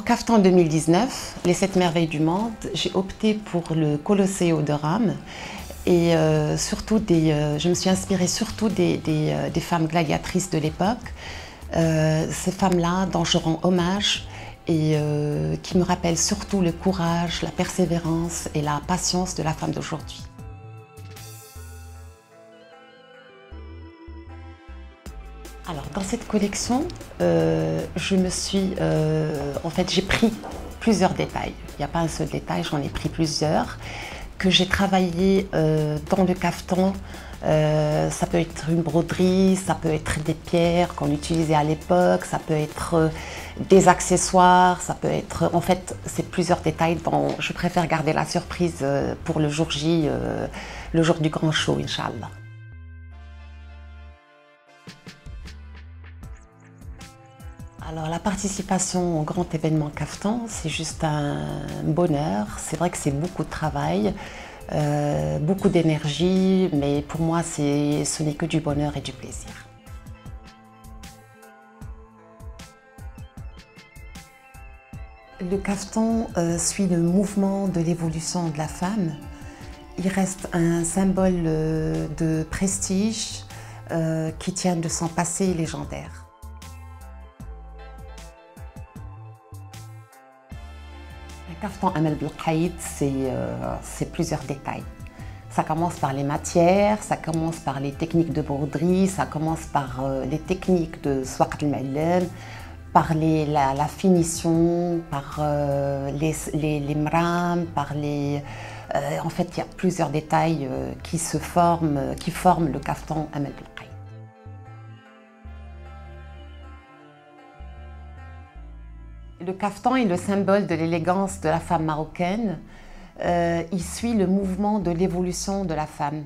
Kaftan 2019, les 7 merveilles du monde, j'ai opté pour le Colosseo de Rome et je me suis inspirée surtout des femmes gladiatrices de l'époque, ces femmes-là dont je rends hommage et qui me rappellent surtout le courage, la persévérance et la patience de la femme d'aujourd'hui. Alors, dans cette collection, j'ai pris plusieurs détails. Il n'y a pas un seul détail, j'en ai pris plusieurs que j'ai travaillé dans le caftan. Ça peut être une broderie, ça peut être des pierres qu'on utilisait à l'époque, ça peut être des accessoires, ça peut être... En fait, c'est plusieurs détails dont je préfère garder la surprise pour le jour J, le jour du grand show, Inch'Allah. Alors la participation au grand événement Kaftan, c'est juste un bonheur. C'est vrai que c'est beaucoup de travail, beaucoup d'énergie, mais pour moi ce n'est que du bonheur et du plaisir. Le Kaftan suit le mouvement de l'évolution de la femme. Il reste un symbole de prestige qui tient de son passé légendaire. Un kaftan Amel Belkaïd, c'est plusieurs détails. Ça commence par les matières, ça commence par les techniques de broderie, ça commence par les techniques de Swaq al-Ma'allem, par la finition, par les mram, en fait, il y a plusieurs détails qui forment le kaftan Amel Belkaïd. Le kaftan est le symbole de l'élégance de la femme marocaine. Il suit le mouvement de l'évolution de la femme.